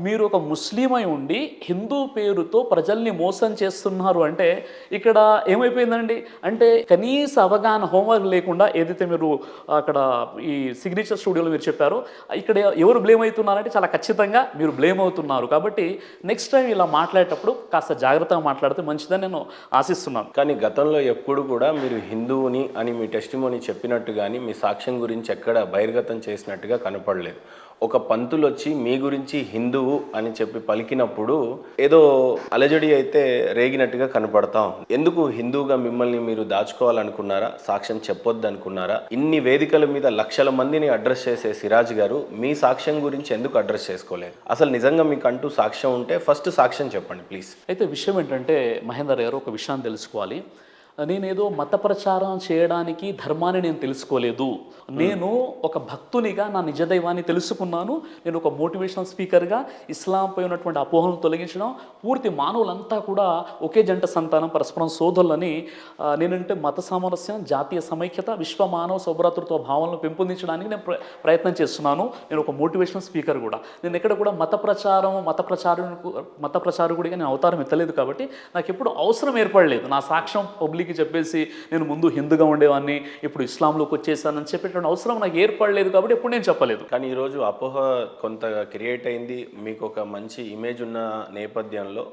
మీరు ఒక ముస్లిం అయి ఉండి హిందూ పేరుతో ప్రజల్ని మోసం చేస్తున్నారు అంటే ఇక్కడ ఏమైపోయిందండి? అంటే కనీస అవగాహన హోంవర్క్ లేకుండా ఏదైతే మీరు అక్కడ ఈ సిగ్నేచర్ స్టూడియోలో మీరు చెప్పారో ఇక్కడ ఎవరు బ్లేమ్ అవుతున్నారంటే చాలా ఖచ్చితంగా మీరు బ్లేమ్ అవుతున్నారు. కాబట్టి నెక్స్ట్ టైం ఇలా మాట్లాడేటప్పుడు కాస్త జాగ్రత్తగా మాట్లాడితే మంచిదని నేను ఆశిస్తున్నాను. కానీ గతంలో ఎప్పుడు కూడా మీరు హిందువుని అని మీ టెస్టిమోనీ చెప్పినట్టు కానీ మీ సాక్ష్యం గురించి ఎక్కడ బహిర్గతం చేసినట్టుగా కనపడలేదు. ఒక పంతులు వచ్చి మీ గురించి హిందువు అని చెప్పి పలికినప్పుడు ఏదో అలజడి అయితే రేగినట్టుగా కనపడతాం. ఎందుకు హిందువుగా మిమ్మల్ని మీరు దాచుకోవాలనుకున్నారా? సాక్ష్యం చెప్పొద్దు అనుకున్నారా? ఇన్ని వేదికల మీద లక్షల మందిని అడ్రస్ చేసే సిరాజ్ గారు మీ సాక్ష్యం గురించి ఎందుకు అడ్రస్ చేసుకోలేదు? అసలు నిజంగా మీకు అంటూ సాక్ష్యం ఉంటే ఫస్ట్ సాక్ష్యం చెప్పండి ప్లీజ్. అయితే విషయం ఏంటంటే మహేందర్ గారు ఒక విషయాన్ని తెలుసుకోవాలి. నేనేదో మత ప్రచారం చేయడానికి ధర్మాన్ని నేను తెలుసుకోలేదు. నేను ఒక భక్తునిగా నా నిజదైవాన్ని తెలుసుకున్నాను. నేను ఒక మోటివేషనల్ స్పీకర్గా ఇస్లాంపై ఉన్నటువంటి అపోహలను తొలగించడం, పూర్తి మానవులంతా కూడా ఒకే జంట సంతానం, పరస్పరం సోదరులని, నేనంటే మత సామరస్యం, జాతీయ సమైక్యత, విశ్వ మానవ సౌభ్రాతృత్వ భావనలు పెంపొందించడానికి నేను ప్రయత్నం చేస్తున్నాను. నేను ఒక మోటివేషనల్ స్పీకర్ కూడా. నేను ఎక్కడ కూడా మత ప్రచారకుడిగా నేను అవతారం ఎత్తలేదు. కాబట్టి నాకు ఎప్పుడు అవసరం ఏర్పడలేదు నా సాక్ష్యం పబ్లిక్ చెప్పేసి నేను ముందు హిందూగా ఉండేవాడిని ఇప్పుడు ఇస్లాంలోకి వచ్చేసానని చెప్పేటువంటి అవసరం నాకు ఏర్పడలేదు. కాబట్టి ఎప్పుడు నేను చెప్పలేదు. కానీ ఈరోజు అపోహ కొంత క్రియేట్ అయింది. మీకు ఒక మంచి ఇమేజ్ ఉన్న నేపథ్యంలో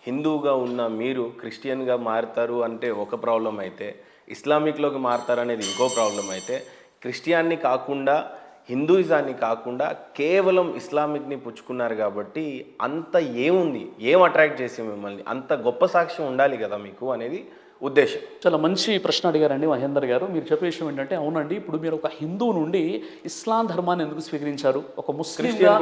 హిందువుగా ఉన్న మీరు క్రిస్టియన్గా మారుతారు అంటే ఒక ప్రాబ్లం అయితే, ఇస్లామిక్లోకి మారుతారు అనేది ఇంకో ప్రాబ్లం అయితే, క్రిస్టియాన్ని కాకుండా హిందూయిజాన్ని కాకుండా కేవలం ఇస్లామిక్ని పుచ్చుకున్నారు. కాబట్టి అంత ఏముంది, ఏం అట్రాక్ట్ చేసి మిమ్మల్ని? అంత గొప్ప సాక్ష్యం ఉండాలి కదా మీకు అనేది ఉద్దేశం. చాలా మంచి ప్రశ్న అడిగారండి మహేందర్ గారు. మీరు చెప్పే విషయం ఏంటంటే, అవునండి, ఇప్పుడు మీరు ఒక హిందువు నుండి ఇస్లాం ధర్మాన్ని ఎందుకు స్వీకరించారు? ఒక ముస్లింగా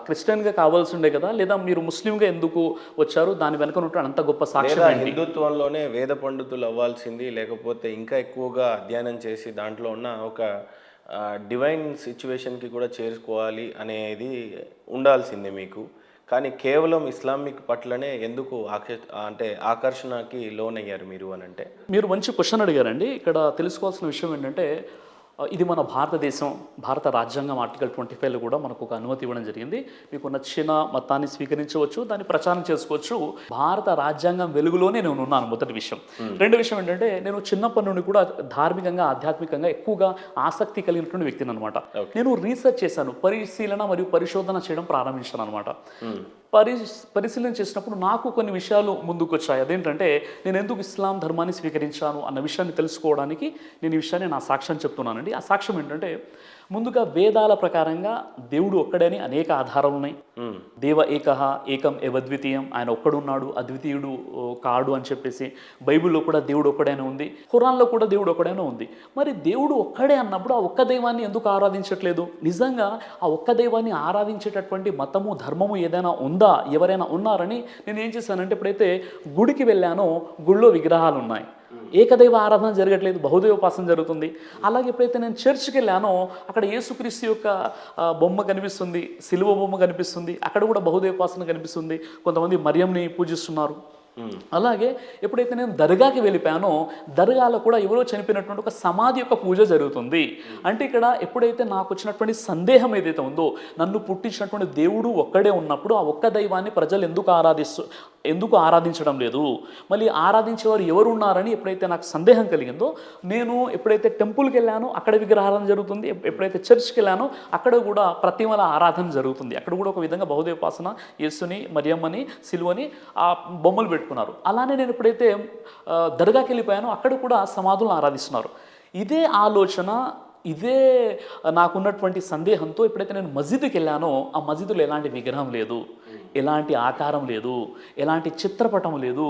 క్రిస్టియన్గా కావాల్సి ఉండే కదా, లేదా మీరు ముస్లింగా ఎందుకు వచ్చారు? దాని వెనుక ఉన్నటువంటి అంత గొప్ప సాక్ష్యం ఏంటి? హిందుత్వంలోనే వేద పండితులు అవ్వాల్సింది, లేకపోతే ఇంకా ఎక్కువగా అధ్యయనం చేసి దాంట్లో ఉన్న ఒక డివైన్ సిచ్యువేషన్కి కూడా చేరుకోవాలి అనేది ఉండాల్సిందే మీకు. కానీ కేవలం ఇస్లామిక్ పట్లనే ఎందుకు ఆకర్షణకి లోనయ్యారు మీరు అని అంటే? మీరు మంచి క్వశ్చన్ అడిగారండి. ఇక్కడ తెలుసుకోవాల్సిన విషయం ఏంటంటే, ఇది మన భారతదేశం, భారత రాజ్యాంగం ఆర్టికల్ 25లో కూడా మనకు ఒక అనుమతి ఇవ్వడం జరిగింది. మీకు నచ్చిన మతాన్ని స్వీకరించవచ్చు, దాన్ని ప్రచారం చేసుకోవచ్చు. భారత రాజ్యాంగం వెలుగులోనే నేను ఉన్నాను, మొదటి విషయం. రెండో విషయం ఏంటంటే, నేను చిన్నప్పటి నుండి కూడా ధార్మికంగా, ఆధ్యాత్మికంగా ఎక్కువగా ఆసక్తి కలిగినటువంటి వ్యక్తిని అనమాట. నేను రీసెర్చ్ చేశాను, పరిశీలన మరియు పరిశోధన చేయడం ప్రారంభించాను అనమాట. పరిశీలన చేసినప్పుడు నాకు కొన్ని విషయాలు ముందుకు వచ్చాయి. అదేంటంటే, నేను ఎందుకు ఇస్లాం ధర్మాన్ని స్వీకరించాను అన్న విషయాన్ని తెలుసుకోవడానికి నేను ఈ విషయాన్ని నా సాక్ష్యం చెప్తున్నానండి. ఆ సాక్ష్యం ఏంటంటే, ముందుగా వేదాల ప్రకారంగా దేవుడు ఒక్కడే అని అనేక ఆధారాలు ఉన్నాయి. దేవ ఏకహ ఏకం ఏవద్వితీయం, ఆయన ఒక్కడున్నాడు, అద్వితీయుడు కాడు అని చెప్పేసి బైబిల్లో కూడా దేవుడు ఒక్కడైనా ఉంది, ఖురాన్లో కూడా దేవుడు ఒక్కడైనా ఉంది. మరి దేవుడు ఒక్కడే అన్నప్పుడు ఆ ఒక్క దైవాన్ని ఎందుకు ఆరాధించట్లేదు? నిజంగా ఆ ఒక్క దైవాన్ని ఆరాధించేటటువంటి మతము, ధర్మము ఏదైనా ఉందా, ఎవరైనా ఉన్నారని నేను ఏం చేశానంటే, ఎప్పుడైతే గుడికి వెళ్ళానో గుళ్ళో విగ్రహాలు ఉన్నాయి, ఏకదైవ ఆరాధన జరగట్లేదు, బహుదైవోపాసన జరుగుతుంది. అలాగే ఎప్పుడైతే నేను చర్చ్కి వెళ్ళానో అక్కడ యేసుక్రీస్తు యొక్క బొమ్మ కనిపిస్తుంది, సిలువ బొమ్మ కనిపిస్తుంది, అక్కడ కూడా బహుదైవోపాసన కనిపిస్తుంది. కొంతమంది మరియంని పూజిస్తున్నారు. అలాగే ఎప్పుడైతే నేను దర్గాకి వెళ్ళిపోయానో దర్గాలో కూడా ఎవరో చనిపోయినటువంటి ఒక సమాధి యొక్క పూజ జరుగుతుంది. అంటే ఇక్కడ ఎప్పుడైతే నాకు వచ్చినటువంటి సందేహం ఏదైతే ఉందో, నన్ను పుట్టించినటువంటి దేవుడు ఒక్కడే ఉన్నప్పుడు ఆ ఒక్క దైవాన్ని ప్రజలు ఎందుకు ఆరాధించడం లేదు, మళ్ళీ ఆరాధించేవారు ఎవరు ఉన్నారని ఎప్పుడైతే నాకు సందేహం కలిగిందో, నేను ఎప్పుడైతే టెంపుల్కి వెళ్ళానో అక్కడ విగ్రహారాధన జరుగుతుంది, ఎప్పుడైతే చర్చ్కి వెళ్ళానో అక్కడ కూడా ప్రతిమల ఆరాధన జరుగుతుంది. అక్కడ కూడా ఒక విధంగా బహుదైవోపాసన, యేసుని, మరియమ్మని, సిలువని ఆ బొమ్మలు పెట్టుకున్నారు. అలానే నేను ఎప్పుడైతే దర్గాకి వెళ్ళిపోయానో అక్కడ కూడా సమాధులను ఆరాధిస్తున్నారు. ఇదే ఆలోచన, ఇదే నాకున్నటువంటి సందేహంతో ఎప్పుడైతే నేను మస్జిద్కి వెళ్ళానో ఆ మస్జిద్లో ఎలాంటి విగ్రహం లేదు, ఎలాంటి ఆకారం లేదు, ఎలాంటి చిత్రపటం లేదు,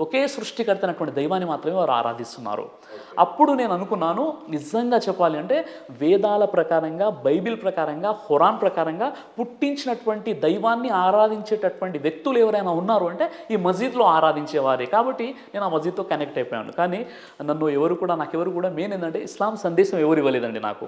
ఒకే సృష్టికర్త అయినటువంటి దైవాన్ని మాత్రమే వారు ఆరాధిస్తున్నారు. అప్పుడు నేను అనుకున్నాను, నిజంగా చెప్పాలి అంటే వేదాల ప్రకారంగా, బైబిల్ ప్రకారంగా, ఖురాన్ ప్రకారంగా పుట్టించినటువంటి దైవాన్ని ఆరాధించేటటువంటి వ్యక్తులు ఎవరైనా ఉన్నారు అంటే ఈ మస్జిద్లో ఆరాధించేవారే. కాబట్టి నేను ఆ మస్జిద్తో కనెక్ట్ అయిపోయాను. కానీ నాకెవరు కూడా మెయిన్ ఏంటంటే, ఇస్లాం సందేశం ఎవరు ఇవ్వలేదండి. చెప్పలేదండి నాకు.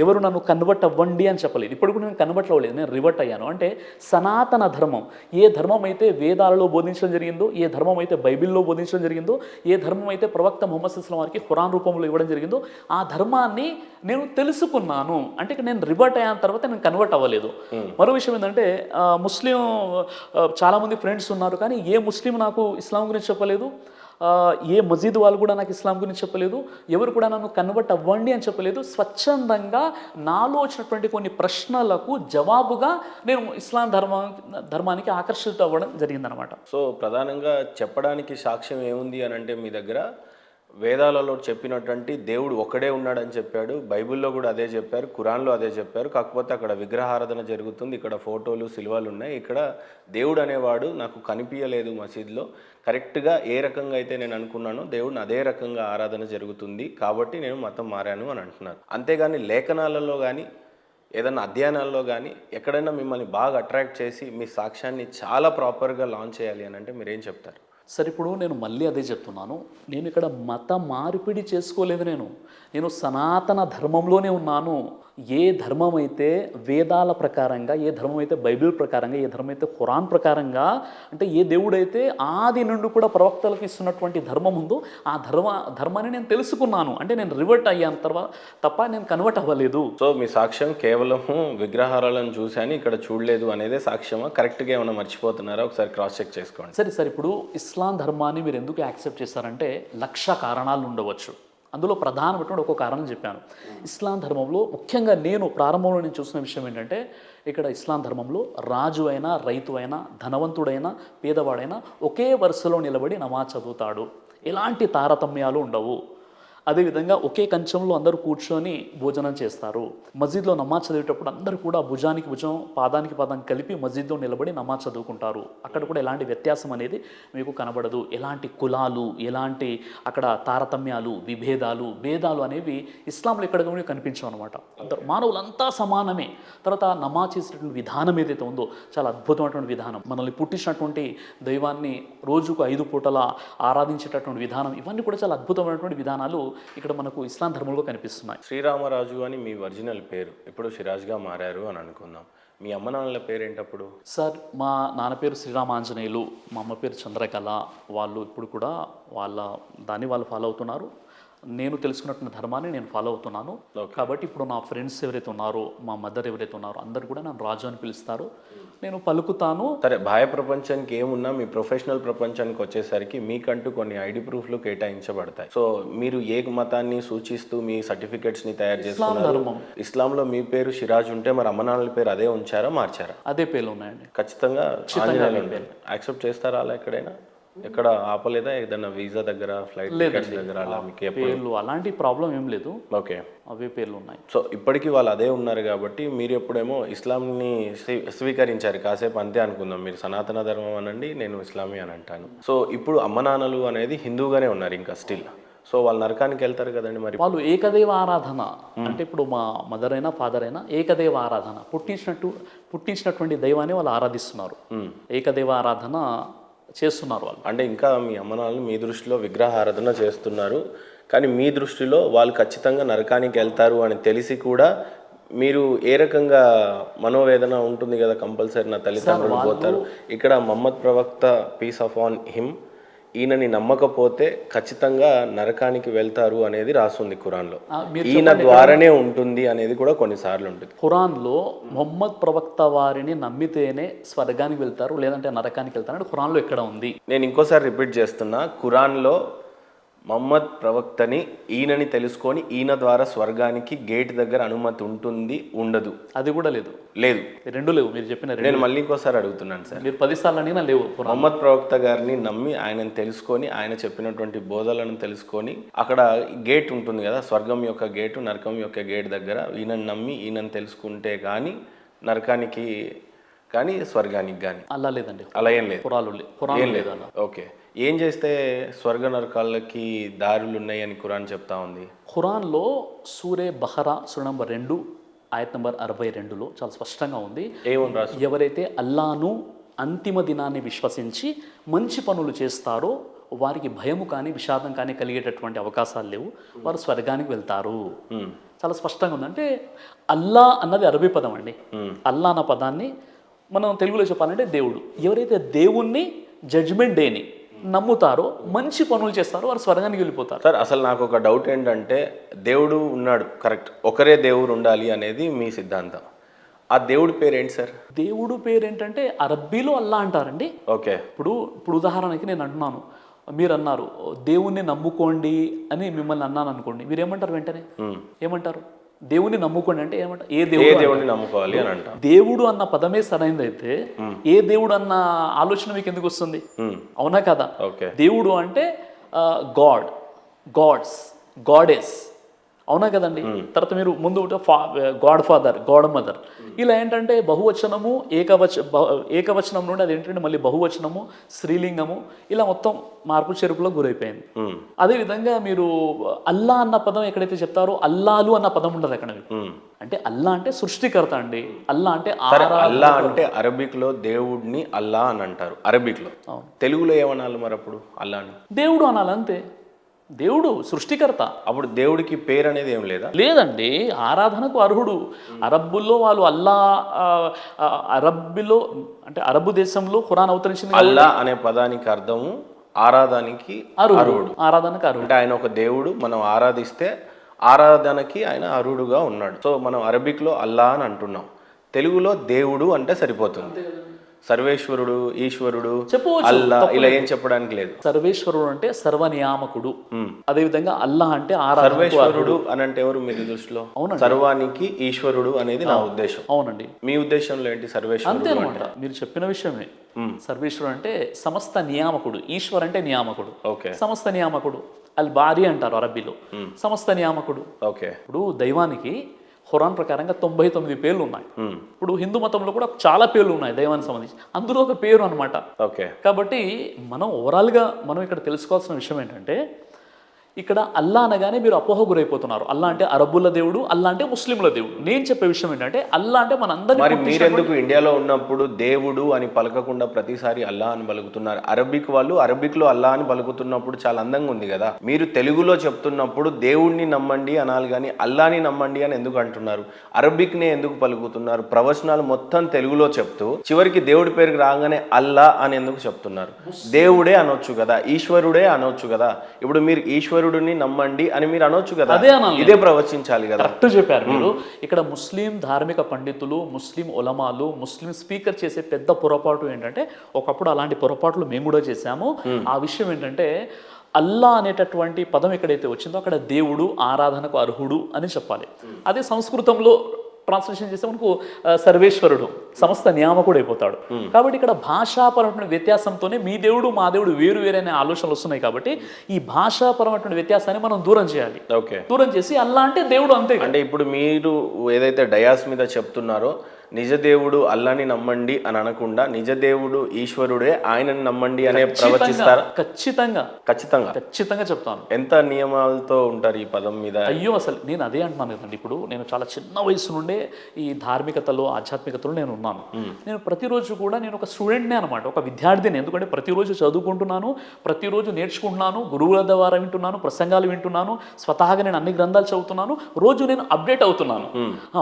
ఎవరు నన్ను కన్వర్ట్ అవ్వండి అని చెప్పలేదు. ఇప్పుడు కూడా నేను కన్వర్ట్ అవ్వలేదు, నేను రివర్ట్ అయ్యాను. అంటే సనాతన ధర్మం, ఏ ధర్మం అయితే వేదాలలో బోధించడం జరిగిందో, ఏ ధర్మం అయితే బైబిల్లో బోధించడం జరిగిందో, ఏ ధర్మం అయితే ప్రవక్త ముహమ్మద్ సల్లల్లాహు అలైహి వసల్లం వారికి ఖురాన్ రూపంలో ఇవ్వడం జరిగిందో, ఆ ధర్మాన్ని నేను తెలుసుకున్నాను. అంటే ఇక నేను రివర్ట్ అయిన తర్వాత నేను కన్వర్ట్ అవ్వలేదు. మరో విషయం ఏంటంటే ముస్లిం చాలామంది ఫ్రెండ్స్ ఉన్నారు, కానీ ఏ ముస్లిం నాకు ఇస్లాం గురించి చెప్పలేదు, ఏ మసీద్ వాళ్ళు కూడా నాకు ఇస్లాం గురించి చెప్పలేదు, ఎవరు కూడా నన్ను కన్వర్ట్ అవ్వండి అని చెప్పలేదు. స్వచ్ఛందంగా నాలో వచ్చినటువంటి కొన్ని ప్రశ్నలకు జవాబుగా నేను ఇస్లాం ధర్మానికి ఆకర్షిత అవ్వడం జరిగిందనమాట. సో ప్రధానంగా చెప్పడానికి సాక్ష్యం ఏముంది అని అంటే, మీ దగ్గర వేదాలలో చెప్పినటువంటి దేవుడు ఒక్కడే ఉన్నాడని చెప్పాడు, బైబిల్లో కూడా అదే చెప్పారు, ఖురాన్లో అదే చెప్పారు. కాకపోతే అక్కడ విగ్రహారాధన జరుగుతుంది, ఇక్కడ ఫోటోలు సిలువలు ఉన్నాయి, ఇక్కడ దేవుడు అనేవాడు నాకు కనిపించలేదు మసీద్లో. కరెక్ట్గా ఏ రకంగా అయితే నేను అనుకున్నానో దేవుడిని అదే రకంగా ఆరాధన జరుగుతుంది, కాబట్టి నేను మతం మారాను అని అంటున్నారు. అంతేగాని లేఖనాలలో కానీ ఏదైనా అధ్యయనాల్లో కానీ ఎక్కడైనా మిమ్మల్ని బాగా అట్రాక్ట్ చేసి మీ సాక్ష్యాన్ని చాలా ప్రాపర్గా లాంచ్ చేయాలి అని అంటే మీరేం చెప్తారు? సరే, ఇప్పుడు నేను మళ్ళీ అదే చెప్తున్నాను, నేను ఇక్కడ మత మార్పిడి చేసుకోలేదు. నేను సనాతన ధర్మంలోనే ఉన్నాను. ఏ ధర్మం అయితే వేదాల ప్రకారంగా, ఏ ధర్మం అయితే బైబిల్ ప్రకారంగా, ఏ ధర్మం అయితే ఖురాన్ ప్రకారంగా, అంటే ఏ దేవుడైతే ఆది నుండి కూడా ప్రవక్తలకు ఇస్తున్నటువంటి ధర్మం ఉందో ఆ ధర్మాన్ని నేను తెలుసుకున్నాను. అంటే నేను రివర్ట్ అయ్యాను తర్వాత తప్ప నేను కన్వర్ట్ అవ్వలేదు. సో మీ సాక్ష్యం కేవలము విగ్రహారాలను చూశాను ఇక్కడ చూడలేదు అనేదే సాక్ష్యమా? కరెక్ట్గా ఏమైనా మర్చిపోతున్నారా? ఒకసారి క్రాస్ చెక్ చేసుకోండి. సరే, ఇప్పుడు ఇస్లాం ధర్మాన్ని మీరు ఎందుకు యాక్సెప్ట్ చేస్తారంటే 1,00,000 కారణాలు ఉండవచ్చు. అందులో ప్రధానమైనటువంటి ఒక కారణం చెప్పాను. ఇస్లాం ధర్మంలో ముఖ్యంగా నేను ప్రారంభంలో నేను చూసిన విషయం ఏంటంటే, ఇక్కడ ఇస్లాం ధర్మంలో రాజు అయినా, రైతు అయినా, ధనవంతుడైనా, పేదవాడైనా ఒకే వరుసలో నిలబడి నమాజ్ చదువుతాడు. ఎలాంటి తారతమ్యాలు ఉండవు. అదేవిధంగా ఒకే కంచంలో అందరూ కూర్చొని భోజనం చేస్తారు. మస్జిద్లో నమాజ్ చదివేటప్పుడు అందరూ కూడా భుజానికి భుజం, పాదానికి పాదం కలిపి మస్జిద్లో నిలబడి నమాజ్ చదువుకుంటారు. అక్కడ కూడా ఎలాంటి వ్యత్యాసం అనేది మీకు కనబడదు. ఎలాంటి కులాలు, ఎలాంటి అక్కడ తారతమ్యాలు, విభేదాలు, భేదాలు అనేవి ఇస్లాంలో ఎక్కడ కూడా కనిపించవు అనమాట. మానవులంతా సమానమే. తర్వాత నమాజ్ చేసేటువంటి విధానం ఏదైతే ఉందో చాలా అద్భుతమైనటువంటి విధానం. మనల్ని పుట్టించినటువంటి దైవాన్ని రోజుకు 5 పూటల ఆరాధించేటటువంటి విధానం, ఇవన్నీ కూడా చాలా అద్భుతమైనటువంటి విధానాలు ఇక్కడ మనకు ఇస్లాం ధర్మంలో కనిపిస్తున్నాయి. శ్రీరామరాజు అని మీ ఒరిజినల్ పేరు, ఇప్పుడు సిరాజ్గా మారారు అని అనుకుందాం. మీ అమ్మ నాన్నల పేరు ఏంటప్పుడు? సార్, మా నాన్న పేరు శ్రీరామాంజనేయులు, మా అమ్మ పేరు చంద్రకళ. వాళ్ళు ఇప్పుడు కూడా వాళ్ళు ఫాలో అవుతున్నారు. నేను తెలుసుకున్నటువంటి ధర్మాన్ని నేను ఫాలో అవుతున్నాను. కాబట్టి ఇప్పుడు నా ఫ్రెండ్స్ ఎవరైతే ఉన్నారో, మా మదర్ ఎవరైతే ఉన్నారో అందరు కూడా నన్ను రాజు అని పిలుస్తారు. నేను పలుకుతాను. సరే, బాహ్య ప్రపంచానికి ఏమున్నా మీ ప్రొఫెషనల్ ప్రపంచానికి వచ్చేసరికి మీకంటూ కొన్ని ఐడి ప్రూఫ్లు కేటాయించబడతాయి. సో మీరు ఏ మతాన్ని సూచిస్తూ మీ సర్టిఫికెట్స్ని తయారు చేస్తున్నారు? ఇస్లాంలో మీ పేరు సిరాజ్ ఉంటే మరి అమ్మ నాన్నల పేరు అదే ఉంచారా, మార్చారా? అదే పేర్లు ఉన్నాయండి. ఖచ్చితంగా యాక్సెప్ట్ చేస్తారా? అలా ఎక్కడైనా ఎక్కడ ఆపలేదా? ఏదైనా వీసా దగ్గర, ఫ్లైట్ టికెట్స్ దగ్గర అలా మీకు పేర్లు అలాంటి ప్రాబ్లం ఏం లేదు. ఓకే, అవే పేర్లు ఉన్నాయి. సో ఇప్పటికీ వాళ్ళు అదే ఉన్నారు కాబట్టి మీరు ఎప్పుడేమో ఇస్లాంని స్వీకరించారు. కాసేపు అంతే అనుకుందాం, మీరు సనాతన ధర్మం అనండి, నేను ఇస్లామీ అని అంటాను. సో ఇప్పుడు అమ్మ నాన్నలు అనేది హిందూగానే ఉన్నారు ఇంకా స్టిల్. సో వాళ్ళు నరకానికి వెళ్తారు కదండి. మరి వాళ్ళు ఏకదేవ ఆరాధన అంటే ఇప్పుడు మా మదర్ అయినా ఫాదర్ అయినా ఏకదేవ ఆరాధన, పుట్టించినటువంటి దైవాన్ని వాళ్ళు ఆరాధిస్తున్నారు. ఏకదేవ ఆరాధన చేస్తున్నారు వాళ్ళు. అంటే ఇంకా మీ అమ్మనాన్నలు మీ దృష్టిలో విగ్రహారాధన చేస్తున్నారు, కానీ మీ దృష్టిలో వాళ్ళు ఖచ్చితంగా నరకానికి వెళ్తారు అని తెలిసి కూడా మీరు ఏ రకంగా మనోవేదన ఉంటుంది కదా, కంపల్సరీ నా తల్లిదండ్రులు పోతారు. ఇక్కడ మహమ్మద్ ప్రవక్త పీస్ ఆఫ్ ఆన్ హిమ్, ఈయనని నమ్మకపోతే ఖచ్చితంగా నరకానికి వెళ్తారు అనేది రాస్తుంది ఖురాన్లో. ఈయన ద్వారానే ఉంటుంది అనేది కూడా కొన్నిసార్లు ఉంటుంది. ఖురాన్లో మొహమ్మద్ ప్రవక్త వారిని నమ్మితేనే స్వర్గానికి వెళ్తారు, లేదంటే నరకానికి వెళ్తారు అంటే ఖురాన్లో ఎక్కడ ఉంది? నేను ఇంకోసారి రిపీట్ చేస్తున్నా, ఖురాన్లో మహమ్మద్ ప్రవక్తని ఈయనని తెలుసుకొని ఈయన ద్వారా స్వర్గానికి గేట్ దగ్గర అనుమతి ఉంటుంది, ఉండదు? అది కూడా లేదు. రెండు లేవు. మీరు చెప్పిన నేను మళ్ళీ ఇంకోసారి అడుగుతున్నాను సార్, మీరు 10 సార్లు అడిగినా లేవు. మహమ్మద్ ప్రవక్త గారిని నమ్మి ఆయనను తెలుసుకొని ఆయన చెప్పినటువంటి బోధలను తెలుసుకొని అక్కడ గేట్ ఉంటుంది కదా, స్వర్గం యొక్క గేటు, నరకం యొక్క గేట్ దగ్గర ఈయనను నమ్మి ఈయనను తెలుసుకుంటే కానీ నరకానికి కానీ స్వర్గానికి కానీ అలా లేదండి. అలా ఏం లేదు. ఖురాన్ లేదు అలా. ఓకే, ఏం చేస్తే స్వర్గ నరకాలకి దారులు ఉన్నాయని ఖురాన్ చెప్తా ఉంది? ఖురాన్లో సూరే బహరా సూరా నంబర్ 2 ఆయత్ నంబర్ 62లో చాలా స్పష్టంగా ఉంది. ఏమని రాసి? ఎవరైతే అల్లాను అంతిమ దినాన్ని విశ్వసించి మంచి పనులు చేస్తారో వారికి భయము కానీ విషాదం కానీ కలిగేటటువంటి అవకాశాలు లేవు, వారు స్వర్గానికి వెళ్తారు. చాలా స్పష్టంగా ఉంది. అంటే అల్లా అన్నది అరబీ పదం అండి. అల్లా అన్న పదాన్ని మనం తెలుగులో చెప్పాలంటే దేవుడు. ఎవరైతే దేవుణ్ణి జడ్జ్మెంట్ డేని నమ్ముతారో, మంచి పనులు చేస్తారో వారు స్వర్గానికి వెళ్ళిపోతారు. సార్ అసలు నాకు ఒక డౌట్ ఏంటంటే, దేవుడు ఉన్నాడు కరెక్ట్, ఒకరే దేవుడు ఉండాలి అనేది మీ సిద్ధాంతం. ఆ దేవుడి పేరు ఏంటి సార్? దేవుడు పేరు ఏంటంటే అరబ్బీలో అల్లా అంటారండి. ఓకే. ఇప్పుడు ఉదాహరణకి నేను అంటున్నాను, మీరు అన్నారు దేవుణ్ణి నమ్ముకోండి అని మిమ్మల్ని అన్నాను అనుకోండి, మీరు ఏమంటారు వెంటనే? ఏమంటారు? దేవుణ్ణి నమ్ముకోండి అంటే ఏమంటారు? ఏ దేవుడిని నమ్ముకోవాలి అని అంటారు. దేవుడు అన్న పదమే సరైనదైతే ఏ దేవుడు అన్న ఆలోచన మీకు ఎందుకు వస్తుంది? అవునా కదా? ఓకే. దేవుడు అంటే గాడ్, గాడ్స్, గాడెస్, అవునా కదండి? తర్వాత మీరు ముందు గాడ్ ఫాదర్, గాడ్ మదర్, ఇలా ఏంటంటే బహువచనము ఏకవచనం నుండి అది ఏంటంటే మళ్ళీ బహువచనము, స్త్రీలింగము, ఇలా మొత్తం మార్పు చెరుపులో గురైపోయింది. అదేవిధంగా మీరు అల్లా అన్న పదం ఎక్కడైతే చెప్తారో అల్లాలు అన్న పదం ఉండదు అక్కడ. అంటే అల్లా అంటే సృష్టికర్త అండి. అల్లా అంటే అల్లా అంటే అరబిక్ లో దేవుడిని అల్లా అని అంటారు అరబిక్ లో. తెలుగులో ఏమనాలి మరి అప్పుడు? అల్లాని దేవుడు అనాలి అంతే. దేవుడు సృష్టికర్త. అప్పుడు దేవుడికి పేరు అనేది ఏం లేదా? లేదండి, ఆరాధనకు అర్హుడు. అరబ్బుల్లో వాళ్ళు అల్లా, అరబ్బీలో అంటే అరబ్బు దేశంలో ఖురాన్ అవతరించింది. అల్లా అనే పదానికి అర్థము ఆరాధనకి అర్హుడు. ఆరాధనకు అర్హుడు అంటే ఆయన ఒక దేవుడు, మనం ఆరాధిస్తే ఆరాధనకి ఆయన అర్హుడుగా ఉన్నాడు. సో మనం అరబిక్లో అల్లా అని అంటున్నాం, తెలుగులో దేవుడు అంటే సరిపోతుంది. సర్వేశ్వరుడు, ఈశ్వరుడు, అల్లా ఇలా ఏం చెప్పడానికి లేదు. సర్వేశ్వరుడు అంటే సర్వనియామకుడు. అదేవిధంగా అల్లా అంటే సర్వేశ్వరుడు అని అంటే ఎవరు మీ దృష్టిలో? సర్వానికి ఈశ్వరుడు అనేది నా ఉద్దేశం. అవునండి. మీ ఉద్దేశంలో ఏంటి సర్వేశ్వరుడు? అంతే అనమాట, మీరు చెప్పిన విషయమే. సర్వేశ్వరుడు అంటే సమస్త నియామకుడు, ఈశ్వర్ అంటే నియామకుడు. ఓకే. సమస్త నియామకుడు అల్ బారి అంటారు అరబ్బీలో, సమస్త నియామకుడు. ఓకే. ఇప్పుడు దైవానికి ఖురాన్ ప్రకారంగా 99 పేర్లు ఉన్నాయి. ఇప్పుడు హిందూ మతంలో కూడా చాలా పేర్లు ఉన్నాయి దైవానికి సంబంధించి, అందులో ఒక పేరు అనమాట. ఓకే. కాబట్టి మనం ఓవరాల్గా మనం ఇక్కడ తెలుసుకోవాల్సిన విషయం ఏంటంటే, ఇక్కడ అల్లా అనగానే మీరు అపోహ గురైపోతున్నారు. అల్లా అంటే అరబ్బుల దేవుడు, అల్లా అంటే ముస్లింల దేవుడు. నేను చెప్పే విషయం ఏంటంటే అల్లా అంటే మనందరినీ. మరి మీరెందుకు ఇండియాలో ఉన్నప్పుడు దేవుడు అని పలకకుండా ప్రతిసారి అల్లా అని పలుకుతున్నారు? అరబిక్ వాళ్ళు అరబిక్లో అల్లా అని పలుకుతున్నప్పుడు చాలా అందంగా ఉంది కదా. మీరు తెలుగులో చెప్తున్నప్పుడు దేవుడిని నమ్మండి అనాలి కానీ అల్లాని నమ్మండి అని ఎందుకు అంటున్నారు? అరబిక్నే ఎందుకు పలుకుతున్నారు? ప్రవచనాలు మొత్తం తెలుగులో చెప్తూ చివరికి దేవుడి పేరుకి రాగానే అల్లా అని ఎందుకు చెప్తున్నారు? దేవుడే అనొచ్చు కదా, ఈశ్వరుడే అనొచ్చు కదా. ఇప్పుడు మీరు ఈశ్వరుడిని నమ్మండి అని మీరు అనొచ్చు కదా, ఇదే ప్రవచించాలి కదా. కరెక్ట్ చెప్పారు మీరు. ఇక్కడ ముస్లిం ధార్మిక పండితులు, ముస్లిం ఉలమాలు, ముస్లిం స్పీకర్ చేసే పెద్ద పొరపాటు ఏంటంటే, ఒకప్పుడు అలాంటి పొరపాట్లు మేము కూడా చేశాము. ఆ విషయం ఏంటంటే, అల్లా అనేటటువంటి పదం ఎక్కడైతే వచ్చిందో అక్కడ దేవుడు, ఆరాధనకు అర్హుడు అని చెప్పాలి. అదే సంస్కృతంలో ట్రాన్స్లేషన్ చేస్తే మనకు సర్వేశ్వరుడు, సమస్త నియామకుడు అయిపోతాడు. కాబట్టి ఇక్కడ భాషాపరమైన వ్యత్యాసంతోనే మీ దేవుడు మా దేవుడు వేరు వేరైన ఆలోచనలు వస్తున్నాయి. కాబట్టి ఈ భాషాపరమైన వ్యత్యాసాన్ని మనం దూరం చేయాలి. ఓకే. దూరం చేసి అల్లా అంటే దేవుడు అంతే. అంటే ఇప్పుడు మీరు ఏదైతే డయాస్ మీద చెప్తున్నారో నిజ దేవుడు అల్లాని నమ్మండి అని అనకుండా నిజ దేవుడు ఈశ్వరుడే ఆయనని నమ్మండి అనే ప్రవచిస్తారా? ఖచ్చితంగా ఖచ్చితంగా ఖచ్చితంగా చెప్తాను. ఎంత నియమాలతో ఉంటారు ఈ పదం మీద? అయ్యో అసలు నేను అదే అంటున్నాను కదండి. ఇప్పుడు నేను చాలా చిన్న వయసు నుండే ఈ ధార్మికతలో, ఆధ్యాత్మికతలో నేను ఉన్నాను. నేను ప్రతిరోజు కూడా నేను ఒక స్టూడెంట్నే అనమాట, ఒక విద్యార్థిని. ఎందుకంటే ప్రతిరోజు చదువుకుంటున్నాను, ప్రతిరోజు నేర్చుకుంటున్నాను, గురువుల ద్వారా వింటున్నాను, ప్రసంగాలు వింటున్నాను, స్వతహాగా నేను అన్ని గ్రంథాలు చదువుతున్నాను, రోజు నేను అప్డేట్ అవుతున్నాను.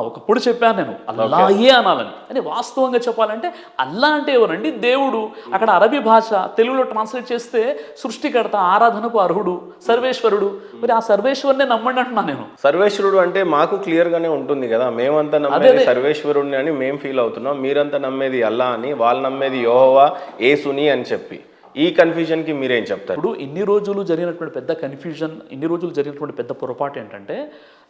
ఒకప్పుడు చెప్పాను నేను అల్లాయే అనాలని. అని వాస్తవంగా చెప్పాలంటే అల్లా అంటే ఎవరండి? దేవుడు. అక్కడ అరబీ భాష తెలుగులో ట్రాన్స్లేట్ చేస్తే సృష్టికర్త, ఆరాధనకు అర్హుడు, సర్వేశ్వరుడు. మరి ఆ సర్వేశ్వరునే నమ్మండి అంటున్నా నేను. సర్వేశ్వరుడు అంటే మాకు క్లియర్ గానే ఉంటుంది కదా, మేమంతా నమ్మేది సర్వేశ్వరుడిని అని మేము ఫీల్ అవుతున్నాం, మీరంతా నమ్మేది అల్లా అని, వాళ్ళు నమ్మేది యెహోవా, యేసుని అని చెప్పి. ఈ కన్ఫ్యూజన్కి మీరేం చెప్తారు? ఇప్పుడు ఇన్ని రోజులు జరిగినటువంటి పెద్ద కన్ఫ్యూజన్, ఇన్ని రోజులు జరిగినటువంటి పెద్ద పొరపాటు ఏంటంటే,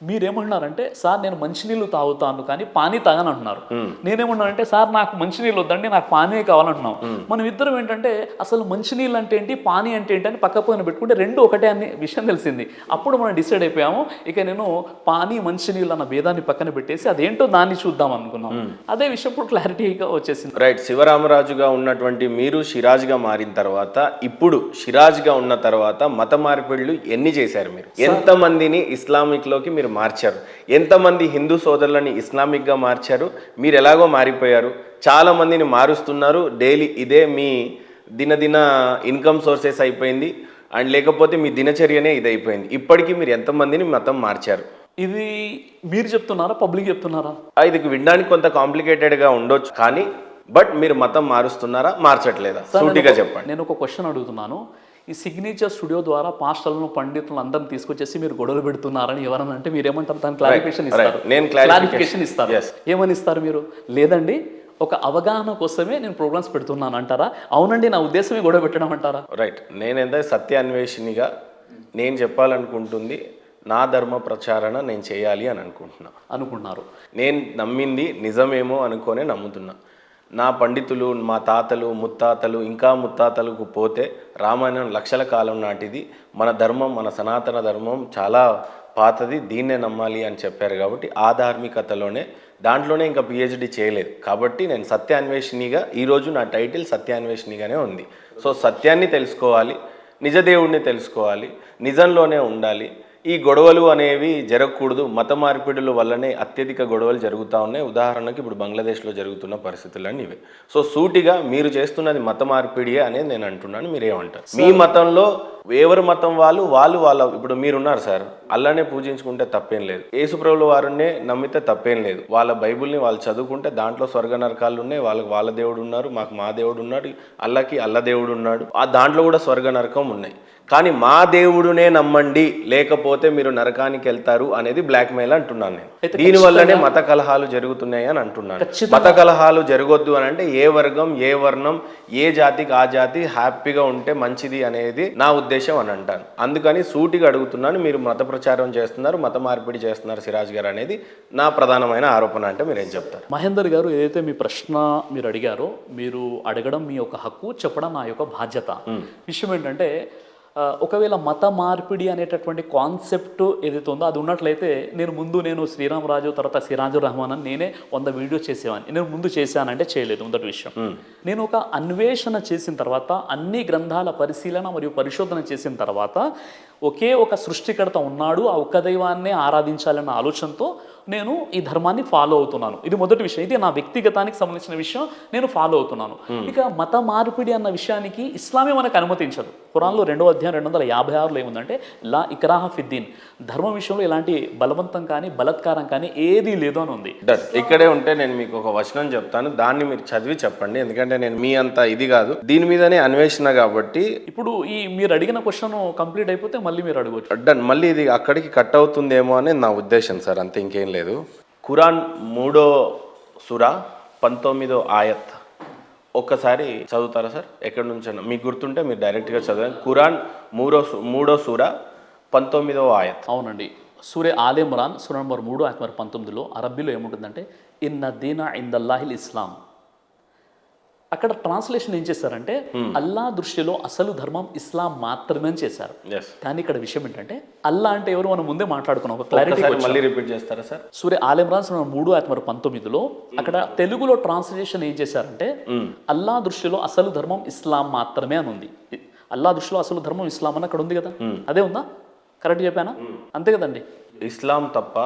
మీరేమంటున్నారంటే సార్ నేను మంచినీళ్ళు తాగుతాను కానీ పానీ తాగని అంటున్నారు. నేనేమన్నానంటే సార్ నాకు మంచినీళ్ళు వద్దండి, నాకు పానీ కావాలంటున్నాం. మనం ఇద్దరం ఏంటంటే అసలు మంచినీళ్ళు అంటే ఏంటి, పానీ అంటే ఏంటి అని పక్క పక్కన పెట్టుకుంటే రెండు ఒకటే అనే విషయం తెలిసింది. అప్పుడు మనం డిసైడ్ అయిపోయాము, ఇక నేను పానీ మంచినీళ్ళు అన్న భేదాన్ని పక్కన పెట్టేసి అదేంటో దాన్ని చూద్దాం అనుకున్నాం. అదే విషయం ఇప్పుడు క్లారిటీగా వచ్చేసింది. రైట్. శివరామరాజుగా ఉన్నటువంటి మీరు షిరాజ్గా మారిన తర్వాత, ఇప్పుడు షిరాజ్గా ఉన్న తర్వాత మత మార్పిడులు ఎన్ని చేశారు మీరు? ఎంతమందిని ఇస్లామిక్లోకి మీరు మార్చారు? ఎంతమంది హిందూ సోదరులని ఇస్లామిక్గా మార్చారు? మీరు ఎలాగో మారిపోయారు, చాలా మందిని మారుస్తున్నారు. డైలీ ఇదే మీ దినదిన ఇన్కమ్ సోర్సెస్ అయిపోయింది, అండ్ లేకపోతే మీ దినచర్యనే ఇది అయిపోయింది. ఇప్పటికీ మీరు ఎంతమందిని మతం మార్చారు? ఇది మీరు చెప్తున్నారా, పబ్లిక్ చెప్తున్నారా? ఇది వినడానికి కొంత కాంప్లికేటెడ్గా ఉండొచ్చు, కానీ బట్ మీరు మతం మారుస్తున్నారా, మార్చట్లేదా? సూటిగా చెప్పండి. నేను ఒక క్వశ్చన్ అడుగుతున్నాను. ఈ సిగ్నేచర్ స్టూడియో ద్వారా పాస్టర్లను, పండితులను అందరిని తీసుకొచ్చేసి మీరు గొడవలు పెడుతున్నారని ఎవరన్నా అంటే మీరు ఏమంటారు? దాని క్లారిఫికేషన్ ఇస్తారు. నేను క్లారిఫికేషన్ ఇస్తారు. ఏమని ఇస్తారు మీరు? లేదండి, ఒక అవగాహన కోసమే నేను ప్రోగ్రామ్స్ పెడుతున్నాను అంటారా? అవునండి, నా ఉద్దేశమే గొడవ పెట్టడం అంటారా? రైట్. నేనేంటే సత్యాన్వేషినిగా నేను చెప్పాలనుకుంటుంది నా ధర్మ ప్రచారణ నేను చేయాలి అని అనుకుంటున్నారు. నేను నమ్మింది నిజమేమో అనుకోనే నమ్ముతున్నా. నా పండితులు, మా తాతలు, ముత్తాతలు, ఇంకా ముత్తాతలకు పోతే రామాయణం లక్షల కాలం నాటిది. మన ధర్మం, మన సనాతన ధర్మం చాలా పాతది, దీన్నే నమ్మాలి అని చెప్పారు. కాబట్టి ఆ ధార్మికతలోనే, దాంట్లోనే ఇంకా పిహెచ్డి చేయలేదు. కాబట్టి నేను సత్యాన్వేషినిగా, ఈరోజు నా టైటిల్ సత్యాన్వేషినిగానే ఉంది. సో సత్యాన్ని తెలుసుకోవాలి, నిజదేవుడిని తెలుసుకోవాలి, నిజంలోనే ఉండాలి. ఈ గొడవలు అనేవి జరగకూడదు. మత మార్పిడుల వల్లనే అత్యధిక గొడవలు జరుగుతూ ఉన్నాయి. ఉదాహరణకు ఇప్పుడు బంగ్లాదేశ్లో జరుగుతున్న పరిస్థితులన్నీ ఇవే. సో సూటిగా మీరు చేస్తున్నది మత మార్పిడియే అనేది నేను అంటున్నాను. మీరేమంటారు? మీ మతంలో ఎవరి మతం వాళ్ళ ఇప్పుడు మీరున్నారు సార్, అల్లానే పూజించుకుంటే తప్పేం లేదు. యేసుప్రభుల వారినే నమ్మితే తప్పేం లేదు. వాళ్ళ బైబుల్ని వాళ్ళు చదువుకుంటే దాంట్లో స్వర్గ నరకాలు ఉన్నాయి. వాళ్ళ దేవుడు ఉన్నారు, మాకు మా దేవుడు ఉన్నాడు, అల్లకి అల్ల దేవుడు ఉన్నాడు. ఆ దాంట్లో కూడా స్వర్గ నరకం ఉన్నాయి. కానీ మా దేవుడునే నమ్మండి, లేకపోతే మీరు నరకానికి వెళ్తారు అనేది బ్లాక్ మెయిల్ అంటున్నాను నేను. దీనివల్లనే మత కలహాలు జరుగుతున్నాయి అని అంటున్నాను. మత కలహాలు జరగొద్దు అని అంటే ఏ వర్గం, ఏ వర్ణం, ఏ జాతికి ఆ జాతి హ్యాపీగా ఉంటే మంచిది అనేది నా ఉద్దేశం అని అంటాను. అందుకని సూటిగా అడుగుతున్నాను. మీరు మత ప్రచారం చేస్తున్నారు, మత మార్పిడి చేస్తున్నారు సిరాజ్ గారు అనేది నా ప్రధానమైన ఆరోపణ. అంటే మీరేం చెప్తారు? మహేందర్ గారు, ఏదైతే మీ ప్రశ్న మీరు అడిగారో, మీరు అడగడం మీ యొక్క హక్కు, చెప్పడం నా యొక్క బాధ్యత. విషయం ఏంటంటే, ఒకవేళ మత మార్పిడి అనేటటువంటి కాన్సెప్ట్ ఏదైతే ఉందో అది ఉన్నట్లయితే నేను శ్రీరామరాజు తర్వాత సిరాజు రహమాన్ అని నేనే 100 వీడియోస్ చేసేవాడిని. నేను ముందు చేశానంటే చేయలేదు. మొదటి విషయం, నేను ఒక అన్వేషణ చేసిన తర్వాత, అన్ని గ్రంథాల పరిశీలన మరియు పరిశోధన చేసిన తర్వాత ఒకే ఒక సృష్టికర్త ఉన్నాడు, ఆ ఒక్క దైవాన్నే ఆరాధించాలన్న ఆలోచనతో నేను ఈ ధర్మాన్ని ఫాలో అవుతున్నాను. ఇది మొదటి విషయం. ఇది నా వ్యక్తిగతానికి సంబంధించిన విషయం, నేను ఫాలో అవుతున్నాను. ఇక మత మార్పిడి అన్న విషయానికి ఇస్లామే మనకు అనుమతించదు. ఖురాన్లో 2వ అధ్యాయం 256లో ఏముందంటే, లా ఇక్రాహ ఫిద్దీన్, ధర్మం విషయంలో ఎలాంటి బలవంతం కానీ బలత్కారం కానీ ఏదీ లేదు అని ఉంది. ఇక్కడే ఉంటే నేను మీకు ఒక వచనం చెప్తాను, దాన్ని మీరు చదివి చెప్పండి. ఎందుకంటే నేను మీ అంత ఇది కాదు, దీని మీదనే అన్వేషణ కాబట్టి. ఇప్పుడు ఈ మీరు అడిగిన క్వశ్చన్ కంప్లీట్ అయిపోతే మళ్ళీ మీరు అడగవచ్చు. డన్. మళ్ళీ ఇది అక్కడికి కట్ అవుతుందేమో అని నా ఉద్దేశం సార్, అంతే, ఇంకేం లేదు. ఖురాన్ 3వ సూరా 19వ ఆయత్ ఒక్కసారి చదువుతారా సార్? ఎక్కడి నుంచి మీకు గుర్తుంటే మీరు డైరెక్ట్గా చదవండి. ఖురాన్ 3వ సూరా 19వ ఆయత్. అవునండి, సూరే ఆల్ ఇమ్రాన్ సూరా నంబర్ 3 ఆయత్ నంబర్ 19లో అరబ్బీలో ఏముంటుందంటే, ఇన్న దీనా ఇందల్లాహిల్ ఇస్లాం. అక్కడ ట్రాన్స్లేషన్ ఏం చేశారంటే, అల్లా దృష్టిలో అసలు ధర్మం ఇస్లాం మాత్రమే అని చేశారు. కానీ ఇక్కడ విషయం ఏంటంటే, అల్లా అంటే ఎవరు మనం ముందే మాట్లాడుకున్నాం. ఒక క్లారిటీ మళ్ళీ రిపీట్ చేస్తారా సార్? సూరే ఆల్ ఇమ్రాన్ సూరా 3 ఆయత్ నంబర్ 19లో అక్కడ తెలుగులో ట్రాన్స్లేషన్ ఏం చేశారంటే, అల్లా దృష్టిలో అసలు ధర్మం ఇస్లాం మాత్రమే అని ఉంది. అల్లా దృష్టిలో అసలు ధర్మం ఇస్లాం అని అక్కడ ఉంది కదా, అదే ఉందా? కరెక్ట్ చెప్పానా? అంతే కదండి. ఇస్లాం తప్ప,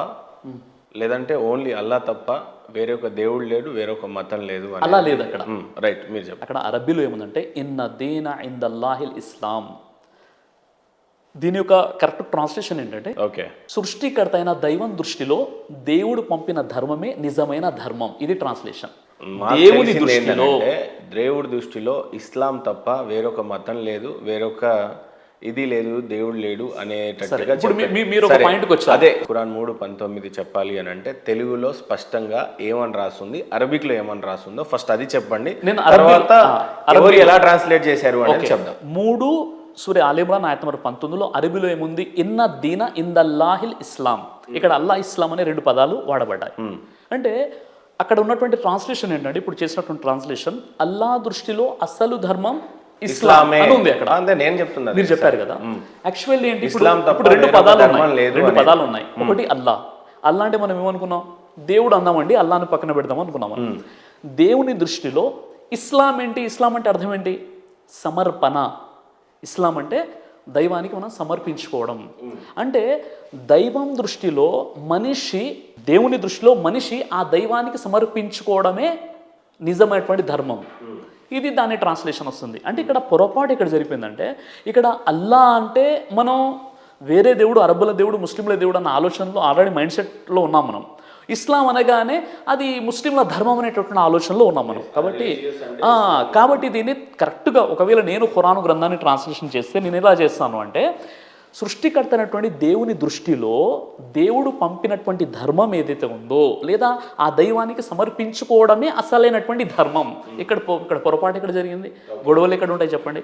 లేదంటే ఓన్లీ అల్లా తప్ప వేరే ఒక దేవుడు లేడు, వేరొక మతం లేదు, అలా లేదు అక్కడ. రైట్, మీరు చెప్పండి. అక్కడ అరబ్బీలో ఏముందంటే, ఇన్న దీన ఇందల్లాహిల్ ఇస్లాం. దీని యొక్క కరెక్ట్ ట్రాన్స్లేషన్ ఏంటంటే, ఓకే, సృష్టికర్త అయిన దైవం దృష్టిలో దేవుడు పంపిన ధర్మమే నిజమైన ధర్మం. ఇది ట్రాన్స్లేషన్. దేవుడి దృష్టిలో ఇస్లాం తప్ప వేరొక మతం లేదు, వేరొక ఇది లేదు, దేవుడు లేడు అనేటట్టుగా. అదే ఖురాన్ 3:19 చెప్పాలి అని అంటే తెలుగులో స్పష్టంగా ఏమని రాస్తుంది, అరబిక్ లో ఏమని రాస్తుందో ఫస్ట్ అది చెప్పండి. తర్వాత ఎలా ట్రాన్స్లేట్ చేశారు అని చెప్దాం. 3 సూరే ఆల్ ఇమ్రాన్ ఆయత్ నంబర్ 19లో అరబీలో ఏముంది? ఇన్న దీన ఇందల్లాహిల్ ఇస్లాం. ఇక్కడ అల్లా ఇస్లాం అనే 2 పదాలు వాడబడ్డాయి. అంటే అక్కడ ఉన్నటువంటి ట్రాన్స్లేషన్ ఏంటంటే, ఇప్పుడు చేసినటువంటి ట్రాన్స్లేషన్, అల్లా దృష్టిలో అసలు ధర్మం ఇస్లామే ఉంది అక్కడ. నేను చెప్తున్నా, మీరు చెప్పారు కదా. యాక్చువల్లీ ఏంటి, ఇప్పుడు 2 పదాలు ఉన్నాయి. ఒకటి అల్లా. అల్లా అంటే మనం ఏమనుకున్నాం? దేవుడు అన్నామండి, అల్లాని పక్కన పెడదాం అనుకున్నాం. దేవుని దృష్టిలో ఇస్లాం ఏంటి? ఇస్లాం అంటే అర్థం ఏంటి? సమర్పణ. ఇస్లాం అంటే దైవానికి మనం సమర్పించుకోవడం. అంటే దైవం దృష్టిలో మనిషి, దేవుని దృష్టిలో మనిషి ఆ దైవానికి సమర్పించుకోవడమే నిజమైనటువంటి ధర్మం. ఇది దాని ట్రాన్స్లేషన్ వస్తుంది. అంటే ఇక్కడ పొరపాటు ఇక్కడ జరిపోయిందంటే, ఇక్కడ అల్లా అంటే మనం వేరే దేవుడు, అరబ్బుల దేవుడు, ముస్లింల దేవుడు అన్న ఆలోచనలో ఆల్రెడీ మైండ్ సెట్లో ఉన్నాం మనం. ఇస్లాం అనగానే అది ముస్లింల ధర్మం అనేటటువంటి ఆలోచనలో ఉన్నాం మనం. కాబట్టి దీన్ని కరెక్ట్గా ఒకవేళ నేను ఖురాను గ్రంథాన్ని ట్రాన్స్లేషన్ చేస్తే నేను ఎలా చేస్తాను అంటే, సృష్టికర్త అయినటువంటి దేవుని దృష్టిలో దేవుడు పంపినటువంటి ధర్మం ఏదైతే ఉందో, లేదా ఆ దైవానికి సమర్పించుకోవడమే అసలైనటువంటి ధర్మం. ఇక్కడ పొరపాటు ఇక్కడ జరిగింది, గొడవలు ఎక్కడ ఉంటాయి చెప్పండి.